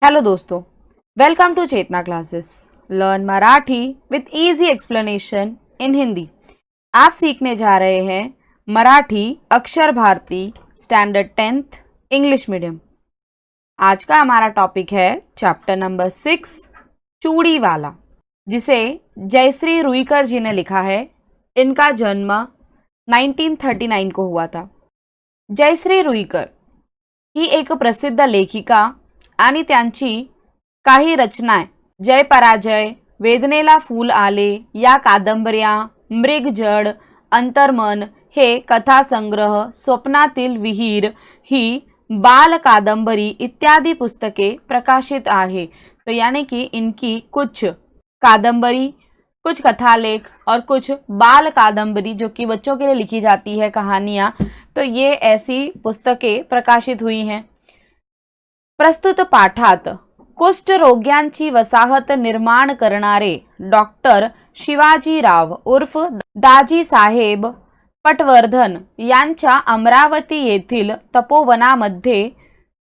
Hello दोस्तों, welcome to Chetna classes. Learn Marathi with easy explanation in Hindi. आप सीखने जा रहे हैं मराठी अक्षर Bharti standard 10th English medium. आज का हमारा टॉपिक है चैप्टर नंबर 6 चूड़ी वाला, जिसे जयश्री रुईकर जी ने लिखा है। इनका जन्म 1939 को हुआ था। जयश्री रुईकर ही एक प्रसिद्ध लेखिका आणि त्यांची काही रचना जय पराजय, वेदनेला फूल आले या कादंबऱ्या, मृगजड, अंतर्मन हे कथासंग्रह, स्वप्नातील विहीर ही बाल कादंबरी इत्यादि पुस्तके प्रकाशित आहे। तो यानी कि इनकी कुछ कादंबरी, कुछ कथालेख और कुछ बाल कादंबरी जो कि बच्चों के लिए लिखी जाती है कहानियाँ, तो ये ऐसी पुस्तकें प्रकाशित हुई हैं। प्रस्तुत पाठात कुष्ठरोग्यांची वसाहत निर्माण करणारे डॉक्टर शिवाजीराव उर्फ दाजी साहेब पटवर्धन यांच्या अमरावती येथील तपोवनामध्ये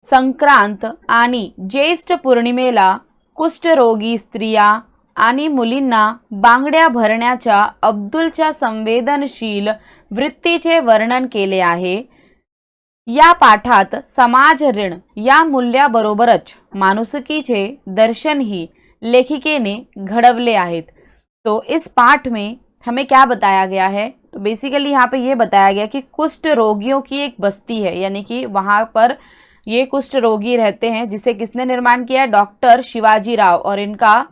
संक्रांत आणि ज्येष्ठ पौर्णिमेला कुष्ठरोगी स्त्रिया आणि मुलींना बांगड्या भरण्याच्या अब्दुलच्या संवेदनशील वृत्तीचे वर्णन केले आहे। या पाठात समाज ऋण या मूल्याबरोबरच मानुसकीचे दर्शन ही लेखिकेने घडवले आहेत। तो इस पाठ में हमें क्या बताया गया है? तो बेसिकली यहाँ पे ये बताया गया कि कुष्ठ रोगियों की एक बस्ती है, यानी कि वहाँ पर ये कुष्ठ रोगी रहते हैं, जिसे किसने निर्माण किया है? डॉक्टर शिवाजी राव, और इनका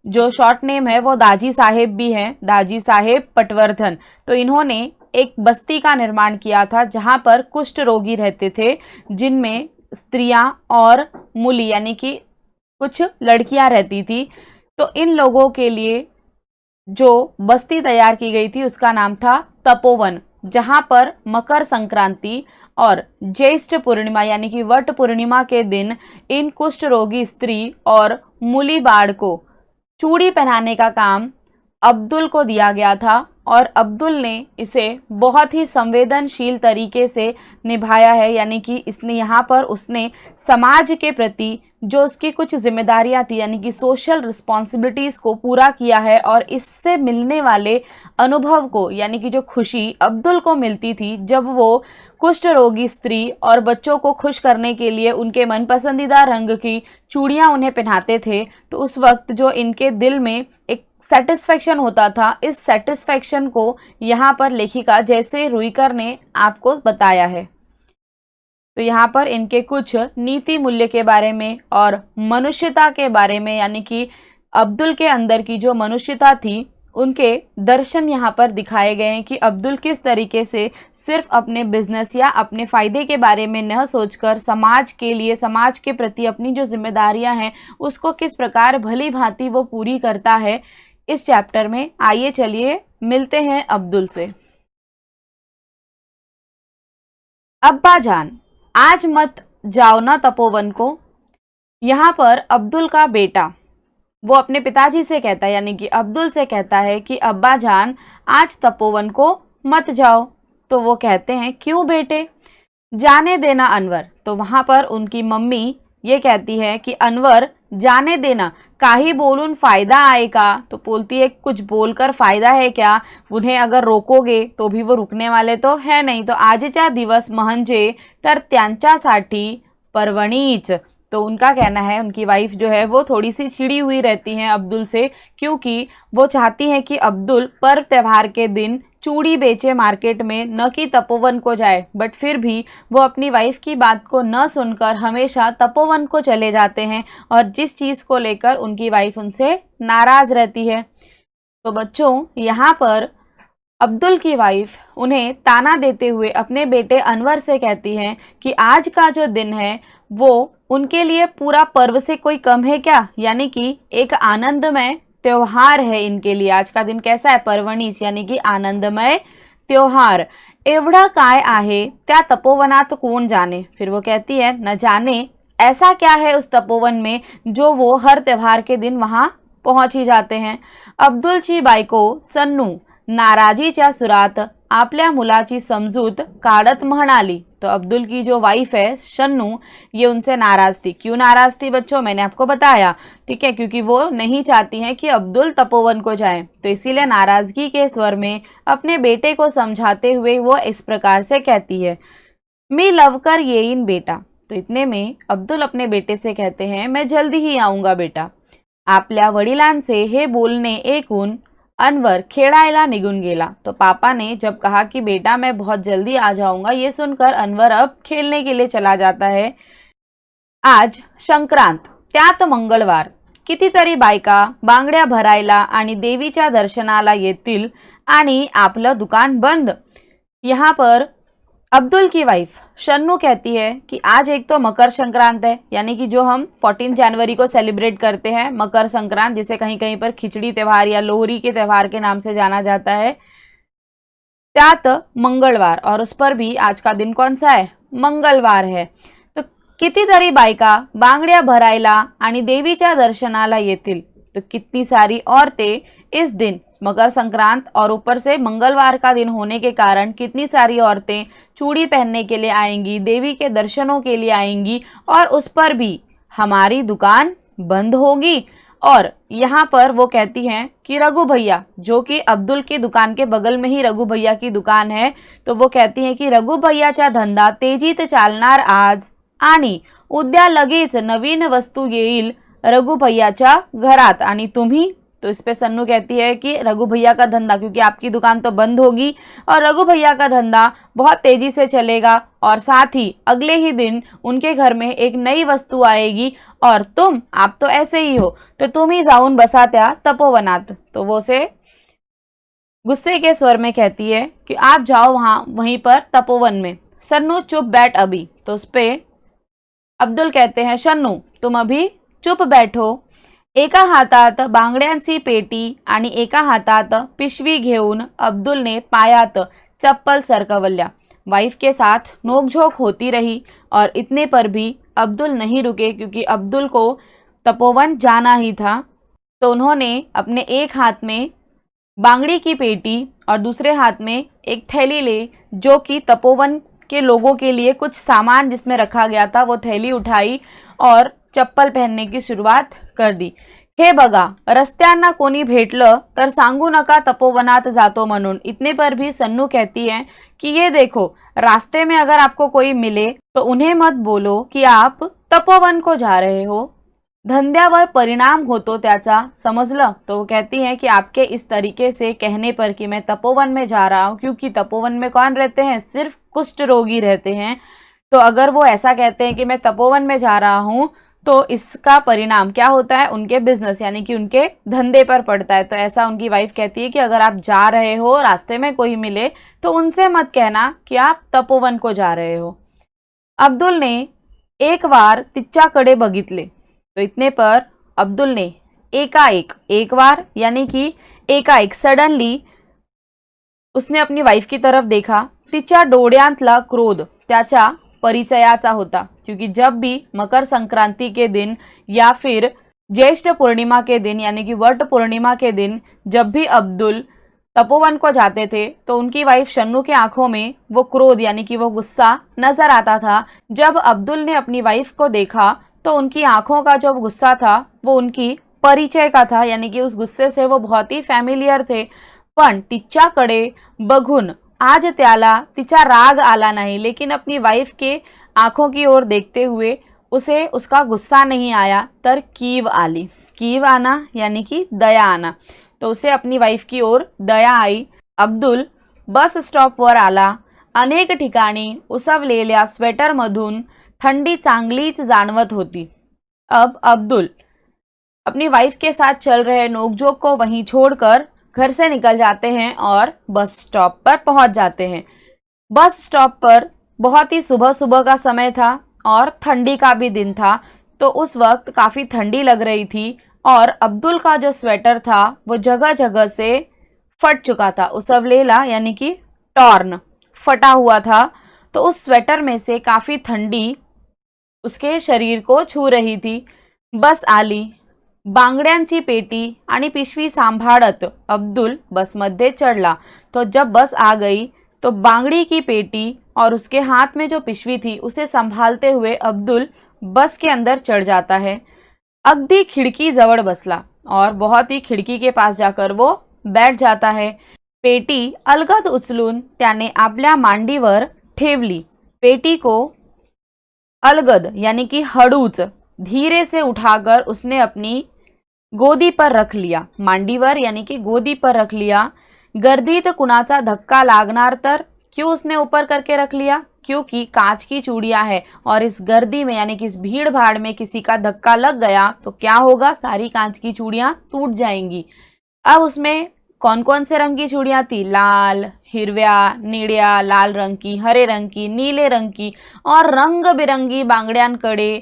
जो शॉर्ट नेम है वो दाजी साहेब भी हैं, दाजी साहेब पटवर्धन। तो इन्होंने एक बस्ती का निर्माण किया था जहाँ पर कुष्ठ रोगी रहते थे, जिनमें स्त्रियां और मूली यानी कि कुछ लड़कियां रहती थी। तो इन लोगों के लिए जो बस्ती तैयार की गई थी उसका नाम था तपोवन, जहाँ पर मकर संक्रांति और ज्येष्ठ पूर्णिमा यानी कि वट पूर्णिमा के दिन इन कुष्ठ रोगी स्त्री और मूली बाड़ को चूड़ी पहनाने का काम अब्दुल को दिया गया था, और अब्दुल ने इसे बहुत ही संवेदनशील तरीके से निभाया है। यानी कि इसने यहाँ पर उसने समाज के प्रति जो उसकी कुछ जिम्मेदारियाँ थी, यानी कि सोशल रिस्पॉन्सिबिलिटीज़ को पूरा किया है, और इससे मिलने वाले अनुभव को, यानी कि जो खुशी अब्दुल को मिलती थी जब वो कुष्ठ रोगी स्त्री और बच्चों को खुश करने के लिए उनके मन पसंदीदा रंग की चूड़ियाँ उन्हें पहनाते थे, तो उस वक्त जो इनके दिल में एक सेटिस्फेक्शन होता था, इस सेटिस्फेक्शन को यहाँ पर लेखिका जयश्री रुईकर ने आपको बताया है। तो यहाँ पर इनके कुछ नीति मूल्य के बारे में और मनुष्यता के बारे में, यानी कि अब्दुल के अंदर की जो मनुष्यता थी उनके दर्शन यहाँ पर दिखाए गए हैं कि अब्दुल किस तरीके से सिर्फ अपने बिजनेस या अपने फ़ायदे के बारे में न सोचकर समाज के लिए, समाज के प्रति अपनी जो जिम्मेदारियां हैं उसको किस प्रकार भली भांति वो पूरी करता है इस चैप्टर में। आइए चलिए मिलते हैं अब्दुल से। अब्बा जान, आज मत जाओ ना तपोवन को। यहाँ पर अब्दुल का बेटा वो अपने पिताजी से कहता है, यानी कि अब्दुल से कहता है कि अब्बा जान आज तपोवन को मत जाओ। तो वो कहते हैं क्यों बेटे? जाने देना अनवर। तो वहाँ पर उनकी मम्मी ये कहती है कि अनवर जाने देना, काही बोलून फ़ायदा आएगा। तो बोलती है कुछ बोलकर फ़ायदा है क्या? उन्हें अगर रोकोगे तो भी वो रुकने वाले तो है नहीं। तो आजचा दिवस म्हणजे तर त्यांच्यासाठी पर्वणीच। तो उनका कहना है, उनकी वाइफ जो है वो थोड़ी सी चिड़ी हुई रहती हैं अब्दुल से, क्योंकि वो चाहती हैं कि अब्दुल पर्व त्यौहार के दिन चूड़ी बेचे मार्केट में, न कि तपोवन को जाए। बट फिर भी वो अपनी वाइफ की बात को न सुनकर हमेशा तपोवन को चले जाते हैं, और जिस चीज़ को लेकर उनकी वाइफ उनसे नाराज़ रहती है। तो बच्चों, यहाँ पर अब्दुल की वाइफ उन्हें ताना देते हुए अपने बेटे अनवर से कहती हैं कि आज का जो दिन है वो उनके लिए पूरा पर्व से कोई कम है क्या? यानी कि एक आनंदमय त्योहार है इनके लिए। आज का दिन कैसा है? पर्वणीच, यानी कि आनंदमय त्योहार। एवढं काय आहे त्या तपोवनात कोण जाने। फिर वो कहती है न जाने ऐसा क्या है उस तपोवन में जो वो हर त्योहार के दिन वहाँ पहुँच ही जाते हैं। अब्दुलची बायको सन्नू नाराजीच्या सुरात आपल्या मुलाची समजूत काढत म्हणाली। तो अब्दुल की जो वाइफ है शन्नू, ये उनसे नाराज थी। क्यों नाराज थी बच्चों, मैंने आपको बताया, ठीक है, क्योंकि वो नहीं चाहती हैं कि अब्दुल तपोवन को जाए, तो इसीलिए नाराजगी के स्वर में अपने बेटे को समझाते हुए वो इस प्रकार से कहती है, मी लवकर येईन बेटा। तो इतने में अब्दुल अपने बेटे से कहते हैं, मैं जल्दी ही आऊँगा बेटा। आपल्या वडिलांचे हे बोलणे ऐकून अनवर खेळायला निघून गेला। तो पापा ने जब कहा कि बेटा मैं बहुत जल्दी आ जाऊंगा, ये सुनकर अनवर अब खेलने के लिए चला जाता है। आज संक्रांत, त्यात मंगळवार, कितीतरी बायका बांगड्या भरायला आणि देवीच्या दर्शनाला येतील आणि आपलं दुकान बंद। यहाँ पर अब्दुल की वाइफ शन्नू कहती है कि आज एक तो मकर संक्रांत है, यानी कि जो हम 14 जनवरी को सेलिब्रेट करते हैं मकर संक्रांत, जिसे कहीं कहीं पर खिचड़ी त्यौहार या लोहरी के त्यौहार के नाम से जाना जाता है। त्यात मंगळवार, और उस पर भी आज का दिन कौन सा है, मंगलवार है। तो कितीतरी बायका बांगड्या भरायला आणि देवीच्या दर्शनाला येतील। तो कितनी सारी औरतें इस दिन मकर संक्रांत और ऊपर से मंगलवार का दिन होने के कारण कितनी सारी औरतें चूड़ी पहनने के लिए आएंगी, देवी के दर्शनों के लिए आएंगी, और उस पर भी हमारी दुकान बंद होगी। और यहाँ पर वो कहती हैं कि रघु भैया, जो कि अब्दुल की दुकान के बगल में ही रघु भैया की दुकान है, तो वो कहती हैं कि रघु भैयाचा धंदा तेजीत चालणार आज, आणि उद्या लगेच नवीन वस्तू येईल रघु भैयाच्या घरात, आणि तुम्ही। तो इस पे सन्नू कहती है कि रघु भैया का धंधा, क्योंकि आपकी दुकान तो बंद होगी और रघु भैया का धंधा बहुत तेजी से चलेगा, और साथ ही अगले ही दिन उनके घर में एक नई वस्तू आएगी, और तुम, आप तो ऐसे ही हो, तो तुम ही जाऊन बसा त्या तपोवनात। तो वो से गुस्से के स्वर में कहती है कि आप जाओ वहीं पर तपोवन में, सन्नू चुप बैठ अभी। तो उस पे अब्दुल कहते हैं, शन्नू तुम अभी चुप बैठो। एका हातात बांगड्यांची पेटी आणि एका हातात पिशवी घेऊन अब्दुलने पायात चप्पल सरकवल्या। वाइफ के साथ नोकझोंक होती रही, और इतने पर भी अब्दुल नहीं रुके, क्योंकि अब्दुल को तपोवन जाना ही था। तो उन्होंने अपने एक हाथ में बांगड़ी की पेटी और दूसरे हाथ में एक थैली ले, जो कि तपोवन के लोगों के लिए कुछ सामान जिसमें रखा गया था, वो थैली उठाई और चप्पल पहनने की शुरुआत कर दी। हे बघा, रस्त्यांना कोणी भेटलं तर सांगू नका तपोवनात जातो म्हणून। इतने पर भी सन्नू कहती है कि ये देखो, रास्ते में अगर आपको कोई मिले तो उन्हें मत बोलो कि आप तपोवन को जा रहे हो, धंद्यावर परिणाम होतो त्याचा, समझलं। तो वो कहती हैं कि आपके इस तरीके से कहने पर कि मैं तपोवन में जा रहा हूँ, क्योंकि तपोवन में कौन रहते हैं, सिर्फ कुष्ठ रोगी रहते हैं, तो अगर वो ऐसा कहते हैं कि मैं तपोवन में जा रहा हूँ, तो इसका परिणाम क्या होता है, उनके बिजनेस यानी कि उनके धंधे पर पड़ता है। तो ऐसा उनकी वाइफ कहती है कि अगर आप जा रहे हो, रास्ते में कोई मिले तो उनसे मत कहना कि आप तपोवन को जा रहे हो। अब्दुल ने एक बार तिच्याकडे बघितले। तो इतने पर अब्दुल ने एकाएक, एक बार यानी कि एकाएक, सडनली उसने अपनी वाइफ की तरफ देखा। तिच्या डोळ्यांतला क्रोध त्याच्या परिचयाचा होता, क्योंकि जब भी मकर संक्रांति के दिन या फिर ज्येष्ठ पूर्णिमा के दिन यानी कि वट पूर्णिमा के दिन जब भी अब्दुल तपोवन को जाते थे, तो उनकी वाइफ शन्नू के आंखों में वो क्रोध यानी कि वो गुस्सा नजर आता था। जब अब्दुल ने अपनी वाइफ को देखा तो उनकी आंखों का जो गुस्सा था वो उनकी परिचय का था, यानी कि उस गुस्से से वो बहुत ही फॅमिलियर थे। पण तिच्याकडे बघून आज त्याला तिचा राग आला नहीं, लेकिन अपनी वाइफ के आंखों की ओर देखते हुए उसे उसका गुस्सा नहीं आया, तर कीव आली। कीव आना यानी कि दया आना, तो उसे अपनी वाइफ की ओर दया आई। अब्दुल बस स्टॉपवर आला। अनेक ठिकाणी उसवलेल्या स्वेटरमधून थंडी चांगलीच जाणवत होती। अब अब्दुल अपनी वाइफ के साथ चल रहे नोकझोंक को वहीं छोड़कर घर से निकल जाते हैं और बस स्टॉप पर पहुंच जाते हैं। बस स्टॉप पर बहुत ही सुबह सुबह का समय था और ठंडी का भी दिन था, तो उस वक्त काफ़ी ठंडी लग रही थी और अब्दुल का जो स्वेटर था वो जगह जगह से फट चुका था। उसवलेला यानी कि टॉर्न, फटा हुआ था, तो उस स्वेटर में से काफ़ी ठंडी उसके शरीर को छू रही थी। बस आली, बांगड्यांची पेटी आणि पिशवी सांभाळत अब्दुल बस मध्ये चढ़ला। तो जब बस आ गई तो बांगड़ी की पेटी और उसके हाथ में जो पिशवी थी उसे संभालते हुए अब्दुल बस के अंदर चढ़ जाता है। अगदी खिड़की जवळ बसला और बहुत ही खिड़की के पास जाकर वो बैठ जाता है। पेटी अलगद उचलून त्याने आपल्या मांडीवर ठेवली। पेटी को अलगद यानी कि हड़ूच धीरे से उठाकर उसने अपनी गोदी पर रख लिया। मांडीवर यानी कि गोदी पर रख लिया। गर्दीत कुणाचा धक्का लागणार तर क्यों उसने ऊपर करके रख लिया? क्योंकि कांच की चूड़ियां है और इस गर्दी में यानी कि इस भीड़ भाड़ में किसी का धक्का लग गया तो क्या होगा? सारी कांच की चूड़ियां टूट जाएंगी। अब उसमें कौन कौन से रंग की चूड़ियां थी? लाल, हिरव्या, निळ्या, लाल रंग की, हरे रंग की, नीले रंग की और रंग बिरंगी बांगड्यांकडे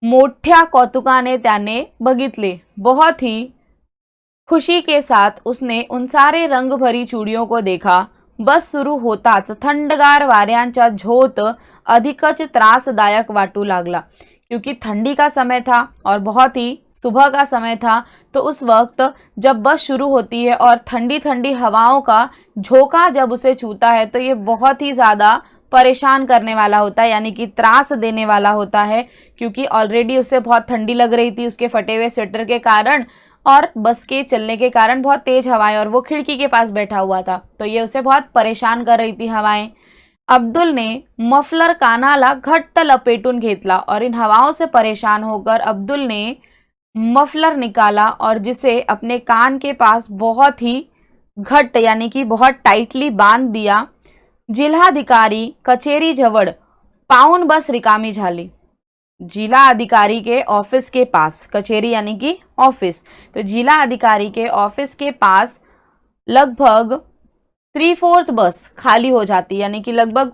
मोठ्या कौतुकाने त्याने बघितले। बहुत ही खुशी के साथ उसने उन सारे रंग भरी चूड़ियों को देखा। बस सुरू होताच थंडगार वाऱ्यांचा झोत अधिकच त्रासदायक वाटू लागला। क्योंकि ठंडी का समय था और बहुत ही सुबह का समय था, तो उस वक्त जब बस शुरू होती है और ठंडी ठंडी हवाओं का झोंका जब उसे छूता है तो ये बहुत ही ज़्यादा परेशान करने वाला होता है, यानी कि त्रास देने वाला होता है। क्योंकि ऑलरेडी उसे बहुत ठंडी लग रही थी उसके फटे हुए स्वेटर के कारण और बस के चलने के कारण बहुत तेज हवाएं, और वो खिड़की के पास बैठा हुआ था तो ये उसे बहुत परेशान कर रही थी हवाएं। अब्दुल ने मफलर कानाला घट्ट लपेटून घेतला और इन हवाओं से परेशान होकर अब्दुल ने मफलर निकाला और जिसे अपने कान के पास बहुत ही घट्ट यानी कि बहुत टाइटली बांध दिया। जिल्हाधिकारी कचेरी जवळ पाऊन बस रिकामी झाली। जिला अधिकारी के ऑफिस के पास, कचेरी यानी कि ऑफिस, तो जिला अधिकारी के ऑफिस के पास लगभग 3/4 बस खाली हो जाती है, यानी कि लगभग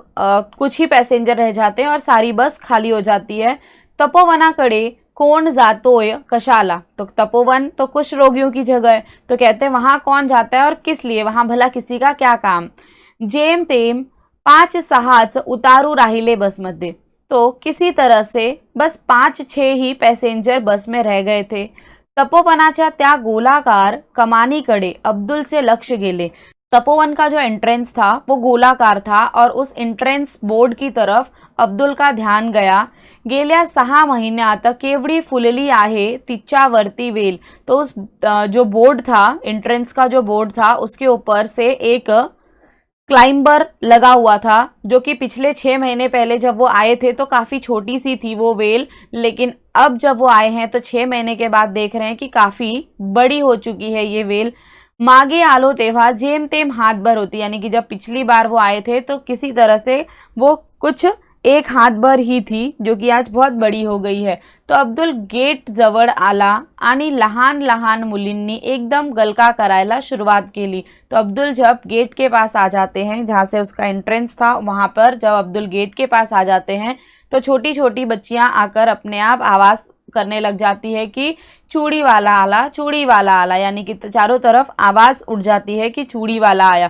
कुछ ही पैसेंजर रह जाते हैं और सारी बस खाली हो जाती है। तपोवनाकडे कौन जातोय कशाला? तो तपोवन तो कुछ रोगियों की जगह है, तो कहते हैं वहाँ कौन जाता है और किस लिए, वहाँ भला किसी का क्या काम। जेम तेम 5-6 उतारू राहिले बसमध्ये, तो किसी तरह से बस 5-6 ही पैसेंजर बस में रह गए थे। तपोवनाच्या त्या गोलाकार कमानीकडे अब्दुलचे लक्ष गेले। तपोवन का जो एंट्रेंस था वो गोलाकार था और उस एंट्रेंस बोर्ड की तरफ अब्दुल का ध्यान गया। गेल्या 6 महिन्यात केवढी फुलली आहे तिच्यावरती वेल, तो उस जो बोर्ड था, एंट्रेंस का जो बोर्ड था, उसके ऊपर से एक क्लाइंबर लगा हुआ था जो कि पिछले 6 महीने पहले जब वो आए थे तो काफ़ी छोटी सी थी वो वेल, लेकिन अब जब वो आए हैं तो 6 महीने के बाद देख रहे हैं कि काफ़ी बड़ी हो चुकी है ये वेल। मागे आलो तेव्हा जेम तेम हाथ भर होती, यानी कि जब पिछली बार वो आए थे तो किसी तरह से वो कुछ 1 हाथ भर ही थी, जो कि आज बहुत बड़ी हो गई है। तो अब्दुल गेट जवळ आला आणि लहान लहान मुलींनी एकदम गलका करायला शुरुआत केली। तो अब्दुल जब गेट के पास आ जाते हैं, जहाँ से उसका एंट्रेंस था, वहाँ पर जब अब्दुल गेट के पास आ जाते हैं तो छोटी छोटी बच्चियाँ आकर अपने आप आवाज़ करने लग जाती है कि चूड़ी वाला आला, चूड़ी वाला आला, यानी कि चारों तरफ आवाज़ उठ जाती है कि चूड़ी वाला आया।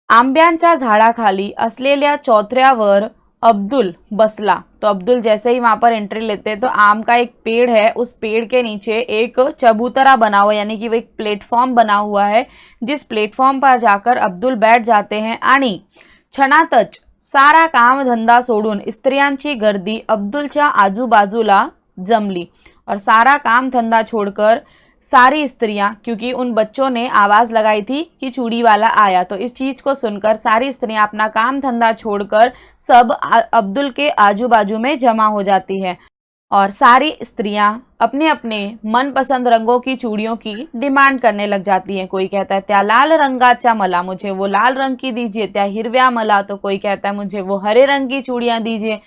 आंब्यांच्या झाडाखाली असलेल्या चौथऱ्यावर अब्दुल बसला। तो अब्दुल जैसे ही वहाँ पर एंट्री लेते हैं तो आम का एक पेड़ है, उस पेड़ के नीचे एक चबूतरा बना हुआ है, यानी कि वो एक प्लेटफॉर्म बना हुआ है, जिस प्लेटफॉर्म पर जाकर अब्दुल बैठ जाते हैं आणि क्षणातच सारा काम धंदा सोडून स्त्रियांची गर्दी अब्दुलच्या आजूबाजूला जमली और सारा काम धंधा छोड़कर सारी स्त्रियां, क्योंकि उन बच्चों ने आवाज़ लगाई थी कि चूड़ी वाला आया, तो इस चीज़ को सुनकर सारी स्त्रियां अपना काम धंधा छोड़कर सब अब्दुल के आजू बाजू में जमा हो जाती है और सारी स्त्रियां अपने अपने मनपसंद रंगों की चूड़ियों की डिमांड करने लग जाती हैं। कोई कहता है त्या लाल रंगाच्या मला, मुझे वो लाल रंग की दीजिए, त्या हिरव्या मला, तो कोई कहता है मुझे वो हरे रंग की चूड़ियाँ दीजिए।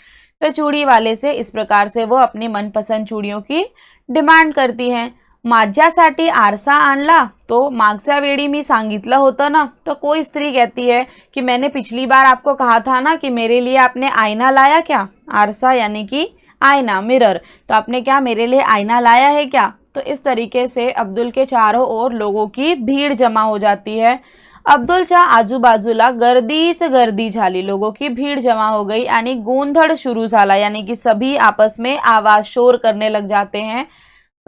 तो चूड़ी वाले से इस प्रकार से वो अपनी मनपसंद चूड़ियों की डिमांड करती हैं। माझ्यासाठी आरसा आणला, तो मागच्या वेळी मी सांगितलं होतं ना, तो कोई स्त्री कहती है कि मैंने पिछली बार आपको कहा था ना कि मेरे लिए आपने आईना लाया क्या? आरसा यानी कि आईना, मिरर, तो आपने क्या मेरे लिए आईना लाया है क्या? तो इस तरीके से अब्दुल के चारों ओर लोगों की भीड़ जमा हो जाती है। अब्दुलच्या आजूबाजूला गर्दीच गर्दी झाली, लोगों की भीड़ जमा हो गई आणि गोंधळ शुरू झाला, यानी कि सभी आपस में आवाज शोर करने लग जाते हैं।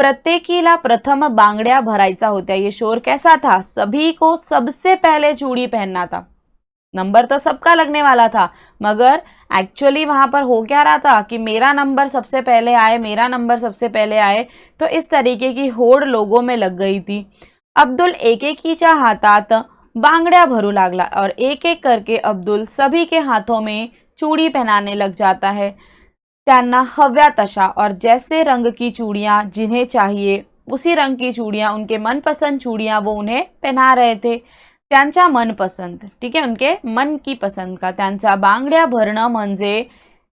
प्रत्येकीला प्रथम बांगड्या भरायचा होत्या। ये शोर कैसा था? सभी को सबसे पहले चूड़ी पहनना था। नंबर तो सबका लगने वाला था, मगर एक्चुअली वहां पर हो क्या रहा था कि मेरा नंबर सबसे पहले आए, मेरा नंबर सबसे पहले आए। तो इस तरीके की होड़ लोगों में लग गई थी। अब्दुल एकेकीच्या हातात बांगड्या भरू लागला और एक एक करके अब्दुल सभी के हाथों में चूड़ी पहनाने लग जाता है। त्यांना हव्या तशा और जैसे रंग की चूड़ियाँ जिन्हें चाहिए उसी रंग की चूड़ियाँ, उनके मनपसंद चूड़ियाँ वो उन्हें पहना रहे थे। त्यांचा मनपसंद, ठीक है, उनके मन की पसंद का। त्यांचा बांगड्या भरणं म्हणजे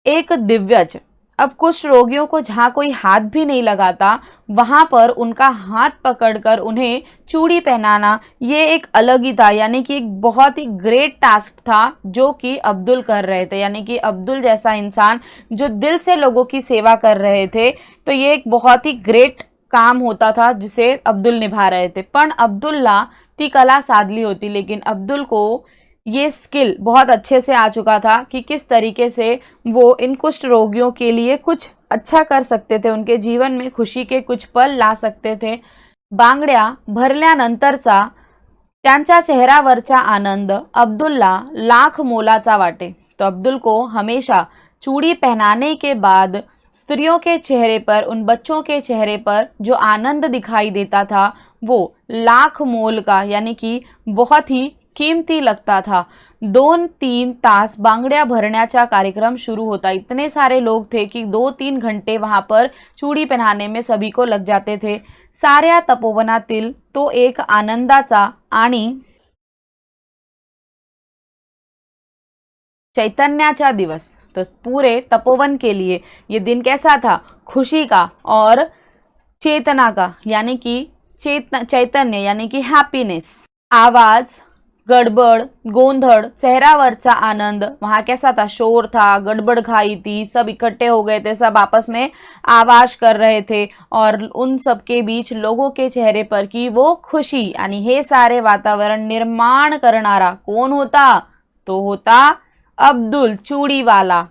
एक दिव्यच। अब कुछ रोगियों को जहाँ कोई हाथ भी नहीं लगाता वहां पर उनका हाथ पकड़कर उन्हें चूड़ी पहनाना ये एक अलग ही था, यानी कि एक बहुत ही ग्रेट टास्क था जो कि अब्दुल कर रहे थे। यानी कि अब्दुल जैसा इंसान जो दिल से लोगों की सेवा कर रहे थे, तो ये एक बहुत ही ग्रेट काम होता था जिसे अब्दुल निभा रहे थे। पण अब्दुलला ती कला साधली होती, लेकिन अब्दुल को ये स्किल बहुत अच्छे से आ चुका था कि किस तरीके से वो इन कुष्ठ रोगियों के लिए कुछ अच्छा कर सकते थे, उनके जीवन में खुशी के कुछ पल ला सकते थे। बांगड्या भरल्यानंतरचा त्यांच्या चेहऱ्यावरचा आनंद अब्दुलला लाख मोलाचा वाटे। तो अब्दुल को हमेशा चूड़ी पहनाने के बाद स्त्रियों के चेहरे पर, उन बच्चों के चेहरे पर जो आनंद दिखाई देता था वो लाख मोल का, यानी कि बहुत ही कीमती लगता था। 2-3 तास बांगड्या भरण्याचा कार्यक्रम शुरू होता। इतने सारे लोग थे कि 2-3 घंटे वहां पर चूड़ी पहनाने में सभी को लग जाते थे। साऱ्या तपोवनातील तो एक आनंदाचा आणि चैतन्याचा दिवस। तो पूरे तपोवन के लिए ये दिन कैसा था? खुशी का और चेतना का, यानी कि चैतन्य यानी कि हैप्पीनेस। आवाज, गड़बड़, गोंधड़, चेहरावरचा आनंद, वहाँ कैसा था? शोर था, गड़बड़ घाई थी, सब इकट्ठे हो गए थे, सब आपस में आवाज कर रहे थे और उन सब के बीच लोगों के चेहरे पर की वो खुशी, यानी हे सारे वातावरण निर्माण करणारा कोण होता? तो होता अब्दुल चूड़ीवाला।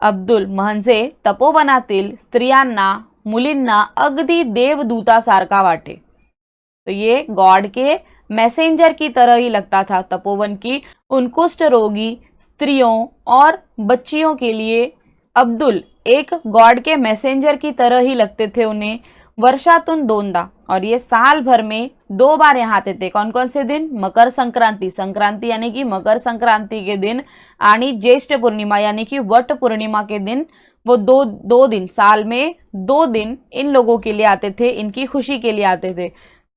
अब्दुल म्हणजे तपोवनातील स्त्रियांना, मुलींना अगदी देवदूतासारखा वाटे। तो ये गॉड के मैसेंजर की तरह ही लगता था। तपोवन की उन कुष्ठ रोगी स्त्रियों और बच्चियों के लिए अब्दुल एक गॉड के मैसेंजर की तरह ही लगते थे उन्हें। वर्षातून 2दा, और ये साल भर में 2 बार यहाँ आते थे। कौन कौन से दिन? मकर संक्रांति, संक्रांति यानी कि मकर संक्रांति के दिन, आणि ज्येष्ठ पूर्णिमा यानी कि वट पूर्णिमा के दिन। वो दो दिन, साल में 2 दिन इन लोगों के लिए आते थे, इनकी खुशी के लिए आते थे।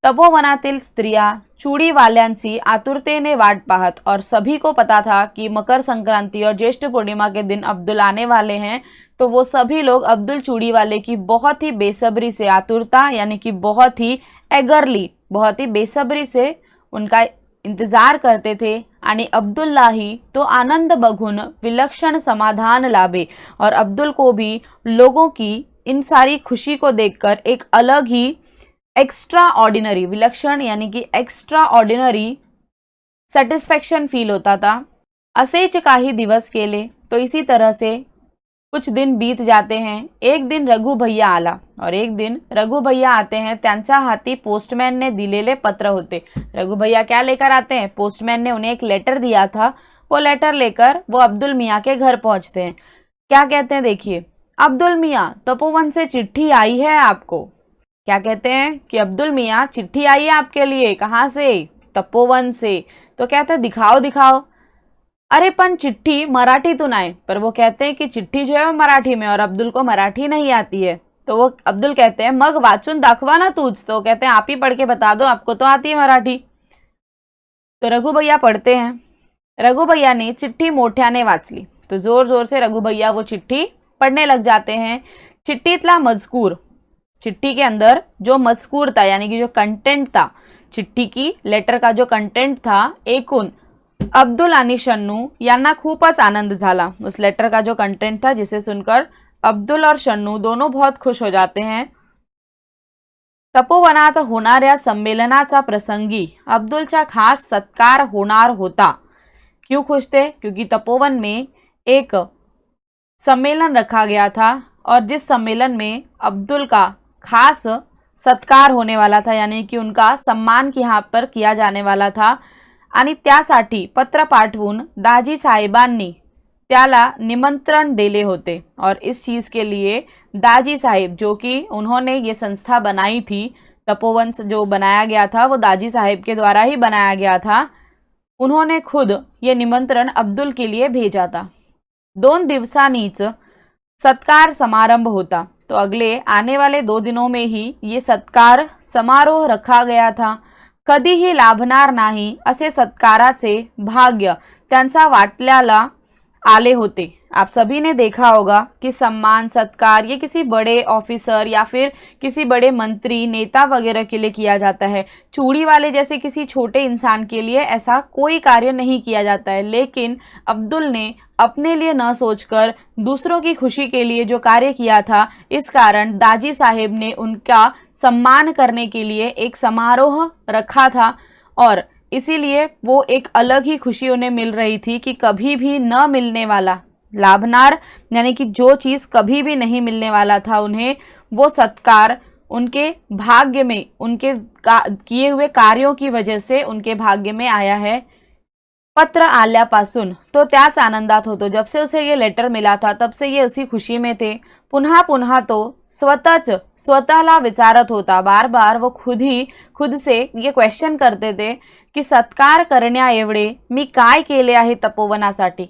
तपोवनातील स्त्रियां चूड़ीवाल्यांची आतुरतेने वाट पाहत, और सभी को पता था कि मकर संक्रांति और ज्येष्ठ पूर्णिमा के दिन अब्दुल आने वाले हैं। तो वो सभी लोग अब्दुल चूड़ीवाले की बहुत ही बेसब्री से, आतुरता यानी कि बहुत ही एगरली, बहुत ही बेसब्री से उनका इंतजार करते थे। आणि अब्दुल्लाही तो आनंद बघून विलक्षण समाधान लाभे, और अब्दुल को भी लोगों की इन सारी खुशी को देखकर एक अलग ही एक्स्ट्रा ऑर्डिनरी, विलक्षण यानी कि एक्स्ट्रा ऑर्डिनरी सेटिस्फैक्शन फील होता था। असेच काही दिवस केले, तो इसी तरह से कुछ दिन बीत जाते हैं। एक दिन रघु भैया आला, और एक दिन रघु भैया आते हैं, त्यांच्या हाती पोस्टमैन ने दिलेले पत्र होते। रघु भैया क्या लेकर आते हैं? पोस्टमैन ने उन्हें एक लेटर दिया था, वो लेटर लेकर वो अब्दुल मियाँ के घर पहुंचते हैं। क्या कहते हैं देखिए, अब्दुल मियाँ तपोवन से चिट्ठी आई है आपको। क्या कहते हैं कि अब्दुल मियाँ चिट्ठी आई है आपके लिए। कहाँ से? तपोवन से। तो कहते हैं दिखाओ दिखाओ। अरे पण चिट्ठी मराठीतून आए, पर वो कहते हैं कि चिट्ठी जो है वो मराठी में, और अब्दुल को मराठी नहीं आती है। तो वो अब्दुल कहते हैं मग वाचून दाखवा ना तूच। तो कहते हैं आप ही पढ़ के बता दो, आपको तो आती है मराठी। तो रघु भैया पढ़ते हैं। रघु भैया ने चिट्ठी मोठ्याने वाचली, तो जोर जोर से रघु भैया वो चिट्ठी पढ़ने लग जाते हैं। चिट्ठीतला मजकूर, चिट्ठी के अंदर जो मजकूर था यानी कि जो कंटेंट था, चिट्ठी की लेटर का जो कंटेंट था, ऐकून अब्दुल आणि शन्नू यांना खूपच आनंद झाला। उस लेटर का जो कंटेंट था जिसे सुनकर अब्दुल और शन्नू दोनों बहुत खुश हो जाते हैं। तपोवनात होणाऱ्या संमेलनाचा प्रसंगी अब्दुलचा खास सत्कार होणार होता। क्यों खुश थे? क्योंकि तपोवन में एक सम्मेलन रखा गया था, और जिस सम्मेलन में अब्दुल का खास सत्कार होने वाला था, यानी की उनका सम्मान यहाँ पर किया जाने वाला था आणि त्यासाठी पत्र पाठवून दाजी साहेबांनी त्याला निमंत्रण दिले होते। और इस चीज़ के लिए दाजी साहेब, जो कि उन्होंने ये संस्था बनाई थी, तपोवन जो बनाया गया था वो दाजी साहेब के द्वारा ही बनाया गया था, उन्होंने खुद ये निमंत्रण अब्दुल के लिए भेजा था। 2 दिवसांनीच सत्कार समारंभ होता। तो अगले आने वाले 2 दिनों में ही ये सत्कार समारोह रखा गया था। कधीही लाभणार नाही असे सत्काराचे भाग्य त्यांचा वाटल्याला आले होते। आप सभी ने देखा होगा कि सम्मान सत्कार ये किसी बड़े ऑफिसर या फिर किसी बड़े मंत्री नेता वगैरह के लिए किया जाता है। चूड़ी वाले जैसे किसी छोटे इंसान के लिए ऐसा कोई कार्य नहीं किया जाता है, लेकिन अब्दुल ने अपने लिए न सोचकर दूसरों की खुशी के लिए जो कार्य किया था, इस कारण दाजी साहेब ने उनका सम्मान करने के लिए एक समारोह रखा था और इसीलिए वो एक अलग ही खुशी उन्हें मिल रही थी कि कभी भी न मिलने वाला लाभनार, यानी कि जो चीज़ कभी भी नहीं मिलने वाला था उन्हें, वो सत्कार उनके भाग्य में, उनके किए हुए कार्यों की वजह से उनके भाग्य में आया है। पत्र आल्यापासून तो त्याच आनंदात होतो। जब से उसे ये लेटर मिला था तब से ये उसी खुशी में थे। पुन्हा पुन्हा तो स्वतःला विचारत होता। बार बार वो खुद से ये क्वेश्चन करते थे की सत्कार करण्याएवढे मी काय केले आहे तपोवनासाठी।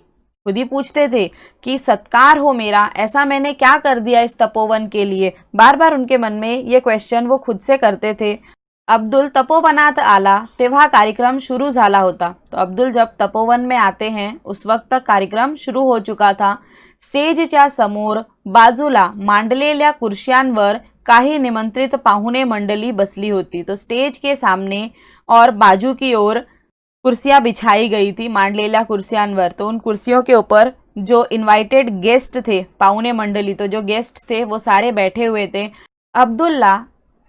खुद ही पूछते थे कि सत्कार हो मेरा, ऐसा मैंने क्या कर दिया इस तपोवन के लिए। बार बार उनके मन में ये क्वेश्चन वो खुद से करते थे। अब्दुल तपोवनात आला तेव्हा कार्यक्रम शुरू झाला होता। तो अब्दुल जब तपोवन में आते हैं उस वक्त तक कार्यक्रम शुरू हो चुका था। स्टेजच्या समोर बाजूला मांडलेल्या कुर्स्यांवर काही निमंत्रित पाहुणे मंडली बसली होती। तो स्टेज के सामने और बाजू की ओर कुर्सियां बिछाई गई थी मांडलेल्या कुर्सियांवर। तो उन कुर्सियों के ऊपर जो इनवाइटेड गेस्ट थे, पाहुणे मंडली, तो जो गेस्ट थे वो सारे बैठे हुए थे। अब्दुलला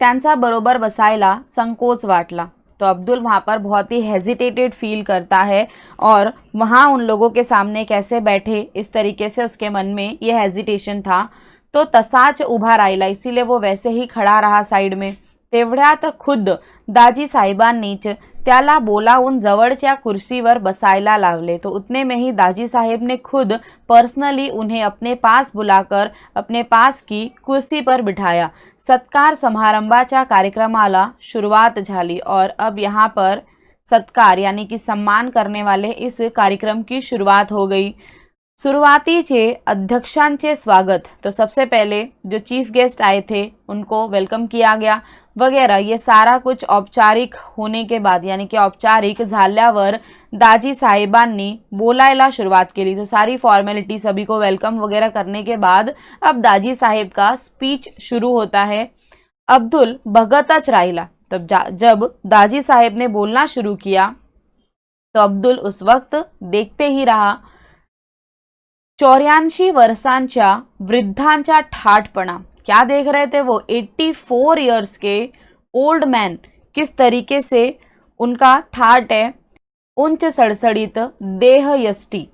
त्यांचा बरोबर बसायला संकोच वाटला। तो अब्दुल वहाँ पर बहुत ही हेजिटेटेड फील करता है और वहाँ उन लोगों के सामने कैसे बैठे, इस तरीके से उसके मन में ये हेजिटेशन था। तो तसाच उभा राहिला, इसीलिए वो वैसे ही खड़ा रहा साइड में। तेवढ्यात खुद दाजी साहेबांनीच त्याला बोलावून जवळच्या कुर्सीवर बसायला लावले। तो उतने में ही दाजी साहेब ने खुद पर्सनली उन्हें अपने पास बुलाकर अपने पास की कुर्सी पर बिठाया। सत्कार समारंभाच्या कार्यक्रमाला शुरुआत झाली और अब यहाँ पर सत्कार यानी कि सम्मान करने वाले इस कार्यक्रम की शुरुआत हो गई। शुरुआतीचे अध्यक्षांचे स्वागत, तो सबसे पहले जो चीफ गेस्ट आए थे उनको वेलकम किया गया वगैरह। ये सारा कुछ औपचारिक होने के बाद, यानी कि औपचारिक झाल्यावर दाजी साहेबांनी बोलायला शुरुआत केली। तो सारी फॉर्मेलिटी, सभी को वेलकम वगैरह करने के बाद अब दाजी साहेब का स्पीच शुरू होता है। अब्दुल बघतच राहिला। तब जब दाजी साहेब ने बोलना शुरू किया तो अब्दुल उस वक्त देखते ही रहा। 84 वर्षांच्या वृद्धांचा ठाटपणा, क्या देख रहे थे वो, 84 इयर्स के ओल्ड मैन, किस तरीके से उनका ठाट है। उच्च सड़सड़ित देह यष्टि,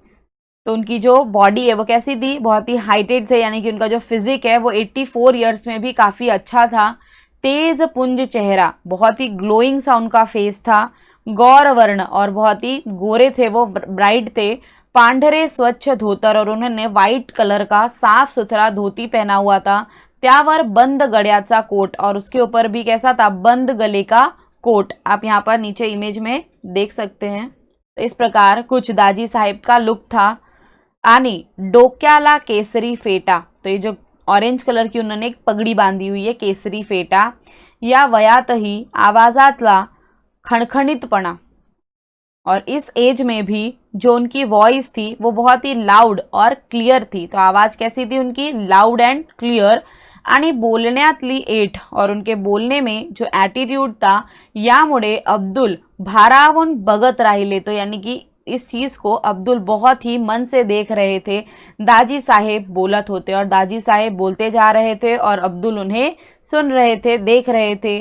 तो उनकी जो बॉडी है वो कैसी थी, बहुत ही हाइटेड थे, यानी कि उनका जो फिजिक है वो 84 इयर्स में भी काफ़ी अच्छा था। तेज पुंज चेहरा, बहुत ही ग्लोइंग सा उनका फेस था। गौर वर्ण, और बहुत ही गोरे थे वो, ब्राइट थे। पांढरे स्वच्छ धोतर, और उन्होंने वाइट कलर का साफ सुथरा धोती पहना हुआ था। त्यावर बंद गळ्याचा कोट, और उसके ऊपर भी कैसा था, बंद गले का कोट। आप यहाँ पर नीचे इमेज में देख सकते हैं। तो इस प्रकार कुछ दाजी साहेब का लुक था। आणि डोक्याला केसरी फेटा, तो ये जो ऑरेंज कलर की उन्होंने एक पगड़ी बांधी हुई है, केसरी फेटा। या वयातही आवाजातला खणखणितपणा, और इस एज में भी जो उनकी वॉइस थी वो बहुत ही लाउड और क्लियर थी। तो आवाज़ कैसी थी उनकी, लाउड एंड क्लियर। आणि बोलण्यातली एठ, और उनके बोलने में जो एटीट्यूड था, यामुळे अब्दुल भारावून बघत राहिले। तो यानी कि इस चीज़ को अब्दुल बहुत ही मन से देख रहे थे। दाजी साहेब बोलत होते और दाजी साहेब बोलते जा रहे थे और अब्दुल उन्हें सुन रहे थे, देख रहे थे।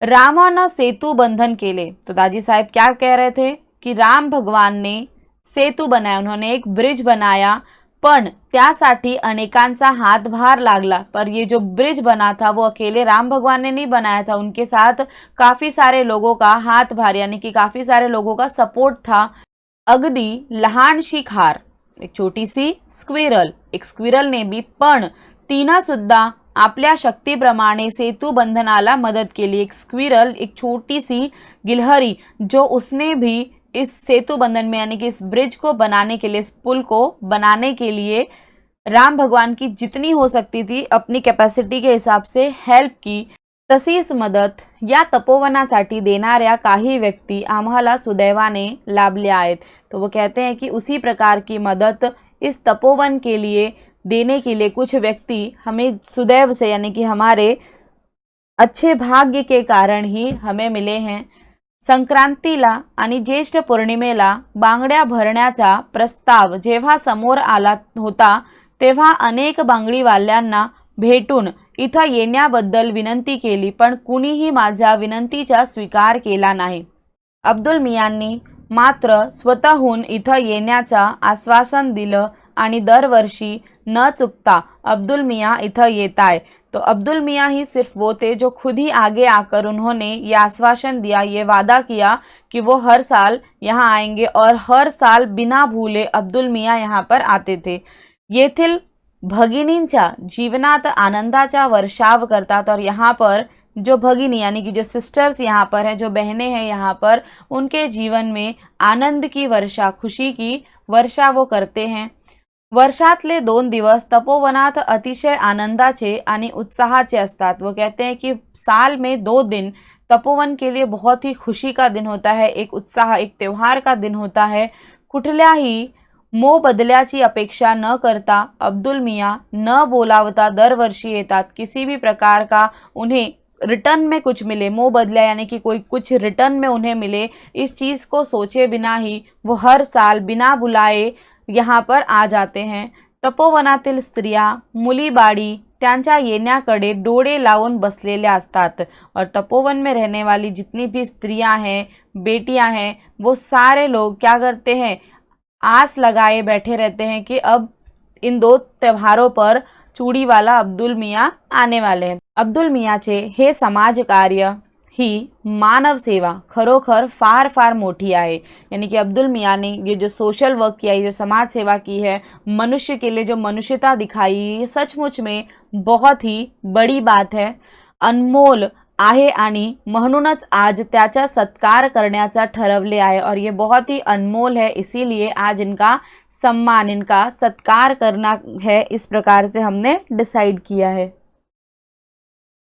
रामानं सेतु बंधन केले, तो दाजी साहेब क्या कह रहे थे कि राम भगवान ने सेतु बनाया, उन्होंने एक ब्रिज बनाया। पण त्यासाठी अनेकांचा हाथभार लागला। पर ये जो ब्रिज बना था वो अकेले राम भगवान ने नहीं बनाया था, उनके साथ काफ़ी सारे लोगों का हाथभार यानी कि काफ़ी सारे लोगों का सपोर्ट था। अगदी लहानशी खार, एक छोटी सी स्क्विरल, एक स्क्विरलने बी पण तिनं सुद्धा आपल्या शक्तीप्रमाणे सेतु बंधनाला मदत केली। एक स्क्विरल, एक छोटी सी गिलहरी, जो उसने भी इस सेतु बंधन में यानी कि इस ब्रिज को बनाने के लिए, इस पुल को बनाने के लिए राम भगवान की जितनी हो सकती थी अपनी कैपेसिटी के हिसाब से हेल्प की। तशीच मदत या तपोवनासाठी देणाऱ्या काही व्यक्ती आम्हाला सुदैवाने लाभल्या आहेत। तो वो कहते हैं कि उसी प्रकार की मदद इस तपोवन के लिए देने के लिए कुछ व्यक्ति हमें सुदैव से यानी कि हमारे अच्छे भाग्य के कारण ही हमें मिले हैं। संक्रांतीला आणि ज्येष्ठ पौर्णिमेला बांगड्या भरण्याचा प्रस्ताव जेव्हा समोर आला होता तेव्हा अनेक बांगडीवाल्यांना भेटून इथं येण्याबद्दल विनंती केली, पण कुणीही माझ्या विनंतीचा स्वीकार केला नाही। अब्दुल मियांनी मात्र स्वतःहून इथं येण्याचा आश्वासन दिलं आणि दरवर्षी न चुकता अब्दुल मियाँ इधर येता है। तो अब्दुल मियाँ ही सिर्फ वो थे जो खुद ही आगे आकर उन्होंने ये आश्वासन दिया, ये वादा किया कि वो हर साल यहाँ आएंगे और हर साल बिना भूले अब्दुल मियाँ यहाँ पर आते थे। येथील भगिनींच्या जीवनात आनंदाचा वर्षाव करतात और यहाँ पर जो भगिनी यानी कि जो सिस्टर्स यहाँ पर हैं, जो बहनें हैं यहाँ पर, उनके जीवन में आनंद की वर्षा, खुशी की वर्षा वो करते हैं। वर्षातले 2 दिवस तपोवनात अतिशय आनंदाचे आणि उत्साहाचे असतात। वो कहते हैं कि साल में 2 दिन तपोवन के लिए बहुत ही खुशी का दिन होता है, एक उत्साह, एक त्यौहार का दिन होता है। कुठल्याही मोबदल्याची अपेक्षा न करता अब्दुल मियाँ न बोलावता दरवर्षी येतात। किसी भी प्रकार का उन्हें रिटर्न में कुछ मिले, मोबदला यानी कि कोई कुछ रिटर्न में उन्हें मिले, इस चीज़ को सोचे बिना ही वो हर साल बिना बुलाए यहाँ पर आ जाते हैं। तपोवनातील स्त्रिया, मुलीबाळी त्यांच्या येण्याकडे डोळे लावून बसलेल्या असतात और तपोवन में रहने वाली जितनी भी स्त्रियां हैं, बेटियां हैं, वो सारे लोग क्या करते हैं, आस लगाए बैठे रहते हैं कि अब इन 2 त्योहारों पर चूड़ी वाला अब्दुल मियाँ आने वाले हैं। अब्दुल मियाँचे हे समाज कार्य ही मानव सेवा खरोखर फार फार मोठी आहे। यानी कि अब्दुल मियाँ ने ये जो सोशल वर्क किया है, जो समाज सेवा की है, मनुष्य के लिए जो मनुष्यता दिखाई, ये सचमुच में बहुत ही बड़ी बात है, अनमोल आहे आणि म्हणूनच आज त्याचा सत्कार करण्याचा ठरवले आहे और ये बहुत ही अनमोल है, इसीलिए आज इनका सम्मान, इनका सत्कार करना है, इस प्रकार से हमने डिसाइड किया है।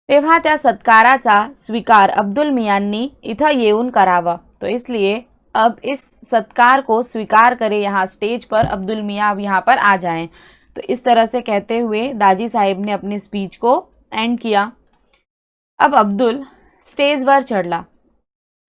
तेव्हा त्या सत्काराचा स्वीकार अब्दुल मियांनी इथं येऊन करावा। तो इसलिए अब इस सत्कार को स्वीकार करें, यहाँ स्टेज पर अब्दुल मियाँ अब यहाँ पर आ जाएं। तो इस तरह से कहते हुए दाजी साहिब ने अपनी स्पीच को एंड किया। अब अब्दुल स्टेज पर चढ़ा।